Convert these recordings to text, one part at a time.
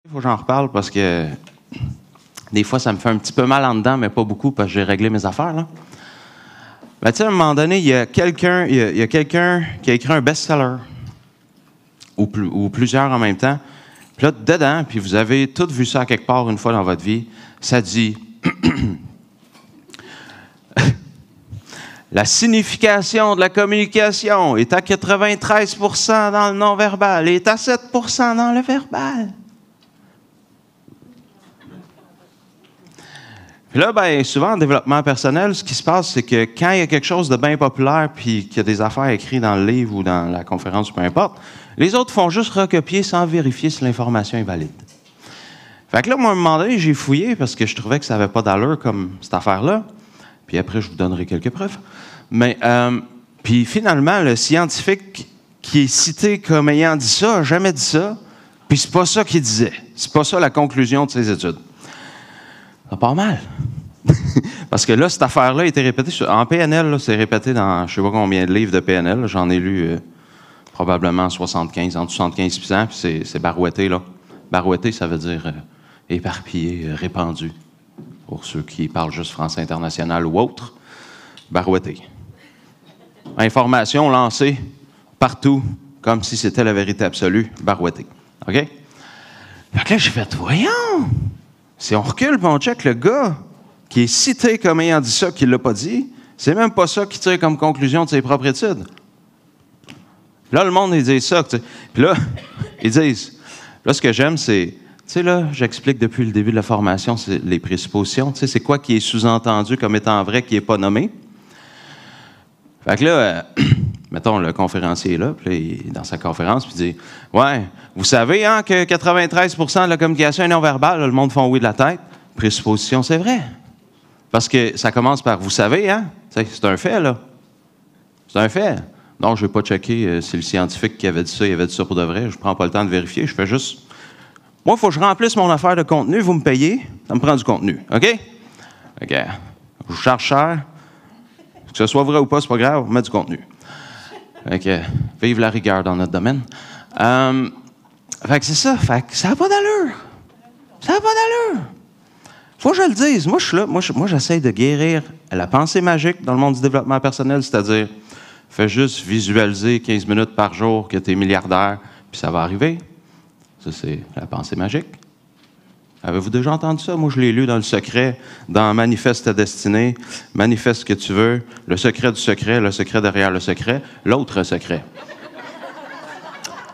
Il faut que j'en reparle parce que des fois, ça me fait un petit peu mal en dedans, mais pas beaucoup parce que j'ai réglé mes affaires. Là. Ben, tu sais, à un moment donné, il y a quelqu'un qui a écrit un best-seller ou plusieurs en même temps. Puis là, dedans, puis vous avez tous vu ça quelque part une fois dans votre vie, ça dit la signification de la communication est à 93% dans le non-verbal et est à 7% dans le verbal. Puis là, ben, souvent en développement personnel, ce qui se passe, c'est que quand il y a quelque chose de bien populaire puis qu'il y a des affaires écrites dans le livre ou dans la conférence ou peu importe, les autres font juste recopier sans vérifier si l'information est valide. Fait que là, moi, à un moment donné, j'ai fouillé parce que je trouvais que ça n'avait pas d'allure comme cette affaire-là. Puis après, je vous donnerai quelques preuves. Mais, puis finalement, le scientifique qui est cité comme ayant dit ça n'a jamais dit ça. Puis c'est pas ça qu'il disait. C'est pas ça la conclusion de ses études. Ça part mal. Parce que là, cette affaire-là a été répétée. En PNL, c'est répété dans je ne sais pas combien de livres de PNL. J'en ai lu probablement 75, entre 75 et 100, puis c'est barouetté, là. Barouetté, ça veut dire éparpillé, répandu. Pour ceux qui parlent juste français international ou autre, barouetté. Information lancée partout, comme si c'était la vérité absolue, barouetté. OK? Fait que là, j'ai fait, voyons! Si on recule et on check le gars qui est cité comme ayant dit ça, qui ne l'a pas dit, c'est même pas ça qui tire comme conclusion de ses propres études. Là, le monde, ils disent ça. T'sais. Puis là, ils disent... Là, ce que j'aime, c'est... Tu sais, là, j'explique depuis le début de la formation les présuppositions. Tu sais, c'est quoi qui est sous-entendu comme étant vrai, qui n'est pas nommé. Fait que là, mettons, le conférencier est là, puis là, il est dans sa conférence, puis il dit « Ouais, vous savez hein, que 93% de la communication est non-verbale, le monde font oui de la tête. » Présupposition, c'est vrai. Parce que ça commence par « Vous savez, hein? » C'est un fait, là. C'est un fait. Non, je ne vais pas checker si le scientifique qui avait dit ça, il avait dit ça pour de vrai. Je ne prends pas le temps de vérifier. Je fais juste... Moi, il faut que je remplisse mon affaire de contenu. Vous me payez, ça me prend du contenu. OK? OK. Je vous charge cher. Que ce soit vrai ou pas, c'est pas grave, on met du contenu. Fait que, vive la rigueur dans notre domaine. Fait que c'est ça. Fait que ça n'a pas d'allure. Ça n'a pas d'allure. Faut que je le dise. Moi, je suis là. Moi, j'essaie de guérir la pensée magique dans le monde du développement personnel, c'est-à-dire, fais juste visualiser 15 minutes par jour que tu es milliardaire, puis ça va arriver. Ça, c'est la pensée magique. Avez-vous déjà entendu ça? Moi, je l'ai lu dans Le Secret, dans Manifeste ta destinée, Manifeste ce que tu veux, le secret du secret, le secret derrière le secret, l'autre secret.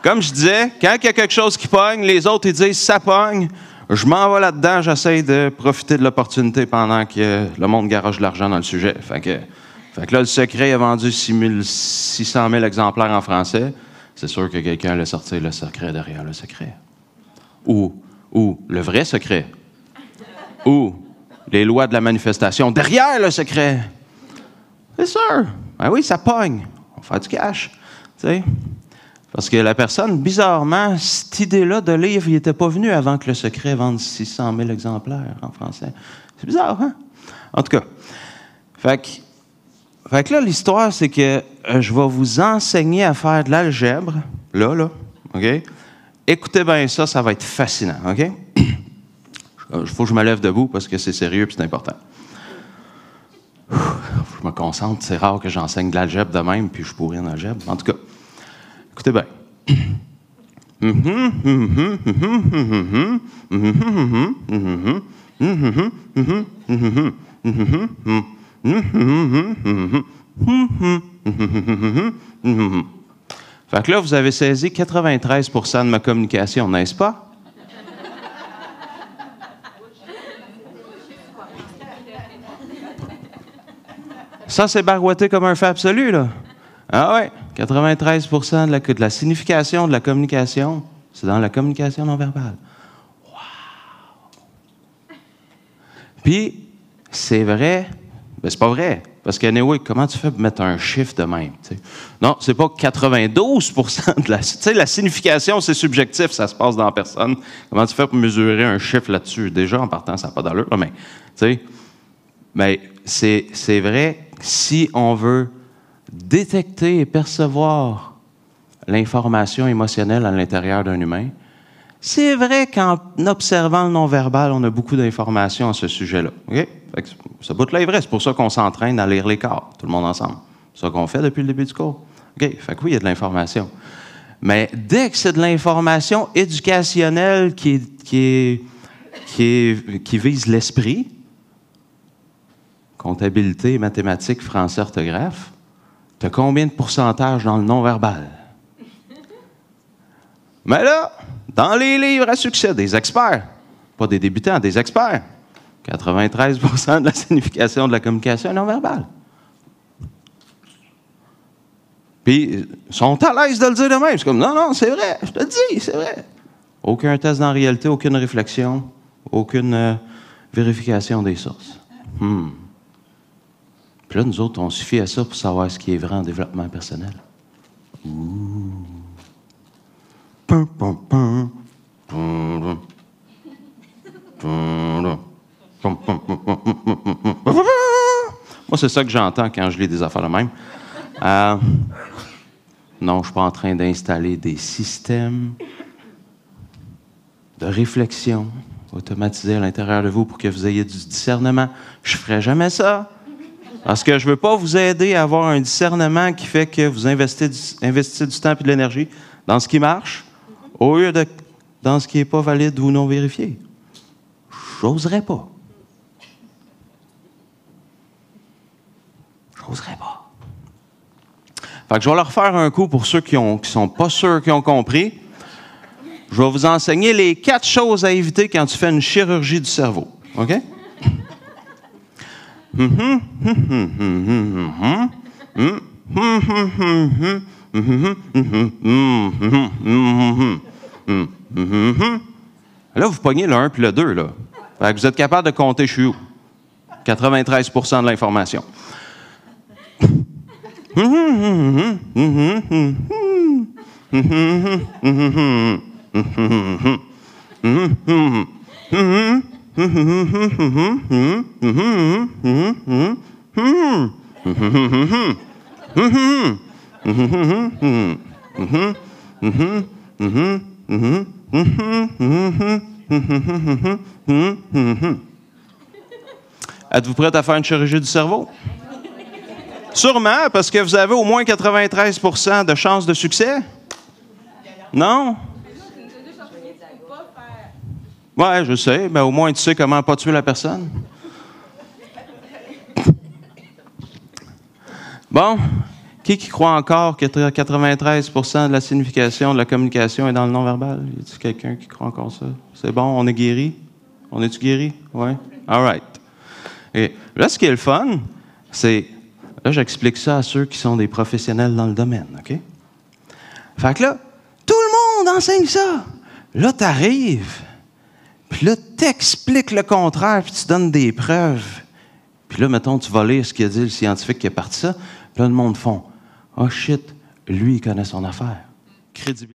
Comme je disais, quand il y a quelque chose qui pogne, les autres, ils disent « ça pogne », je m'en vais là-dedans, j'essaie de profiter de l'opportunité pendant que le monde garage de l'argent dans le sujet. Fait que là, Le Secret a vendu 600 000 exemplaires en français. C'est sûr que quelqu'un allait sortir le secret derrière le secret. Ou le vrai secret. Ou les lois de la manifestation derrière le secret. C'est sûr. Ben oui, ça pogne. On fait du cash. Tu sais? Parce que la personne, bizarrement, cette idée-là de livre, il n'était pas venu avant que le secret vende 600 000 exemplaires en français. C'est bizarre, hein? En tout cas. Fait que là, l'histoire, c'est que je vais vous enseigner à faire de l'algèbre. Là, OK? Écoutez bien ça, ça va être fascinant, OK? Il faut que je me lève debout parce que c'est sérieux et c'est important. Faut que je me concentre. C'est rare que j'enseigne de l'algèbre de même puis je pourrais en algèbre. En tout cas, écoutez bien. Fait que là, vous avez saisi 93% de ma communication, n'est-ce pas? Ça, c'est barouetté comme un fait absolu, là. Ah ouais, 93% de la signification de la communication, c'est dans la communication non verbale. Wow! Puis, c'est vrai, ben c'est pas vrai. Parce qu'anyway, comment tu fais pour mettre un chiffre de même? T'sais? Non, c'est pas 92% de la... Tu sais, la signification, c'est subjectif, ça se passe dans la personne. Comment tu fais pour mesurer un chiffre là-dessus? Déjà, en partant, ça n'a pas d'allure, mais... Tu sais, mais c'est vrai, si on veut détecter et percevoir l'information émotionnelle à l'intérieur d'un humain, C'est vrai qu'en observant le non-verbal, on a beaucoup d'informations à ce sujet-là. Okay? Fait que ce bout-là est vrai. C'est pour ça qu'on s'entraîne à lire les corps, tout le monde ensemble. C'est ça qu'on fait depuis le début du cours. OK? Fait que oui, il y a de l'information. Mais dès que c'est de l'information éducationnelle qui vise l'esprit, comptabilité, mathématiques, français, orthographe, tu as combien de pourcentage dans le non-verbal? Mais là, dans les livres à succès des experts, pas des débutants, des experts, 93% de la signification de la communication est non-verbale. Puis, ils sont à l'aise de le dire de même. C'est comme, non, c'est vrai, je te le dis, c'est vrai. Aucun test dans la réalité, aucune réflexion, aucune vérification des sources. Puis là, nous autres, on suffit à ça pour savoir ce qui est vrai en développement personnel. Moi, c'est ça que j'entends quand je lis des affaires de même. Non, je ne suis pas en train d'installer des systèmes de réflexion automatisés à l'intérieur de vous pour que vous ayez du discernement. Je ne ferai jamais ça. Parce que je ne veux pas vous aider à avoir un discernement qui fait que vous investissez du temps et de l'énergie dans ce qui marche, au lieu de dans ce qui n'est pas valide ou non vérifié. J'oserais pas. J'oserais pas. Fait que je vais leur faire un coup pour ceux qui sont pas sûrs qu'ils ont compris. Je vais vous enseigner les 4 choses à éviter quand tu fais une chirurgie du cerveau. OK? Là, vous pognez le 1 puis le 2, là. Fait que vous êtes capable de compter, je suis où? 93% de l'information. Êtes-vous prête à faire une chirurgie du cerveau? Sûrement, parce que vous avez au moins 93% de chances de succès. Non? Ouais, je sais, mais au moins tu sais comment pas tuer la personne. Bon, qui croit encore que 93% de la signification de la communication est dans le non-verbal? Y a-t-il quelqu'un qui croit encore ça? C'est bon, on est guéri? On est-tu guéri? Oui? All right. Et là, ce qui est le fun, c'est... Là, j'explique ça à ceux qui sont des professionnels dans le domaine, OK? Fait que là, tout le monde enseigne ça. Là, t'arrives, puis là, t'expliques le contraire, puis tu donnes des preuves. Puis là, mettons, tu vas lire ce qu'il a dit le scientifique qui est parti ça, puis là, le monde fond. « Oh shit, lui, il connaît son affaire. » Crédibilité.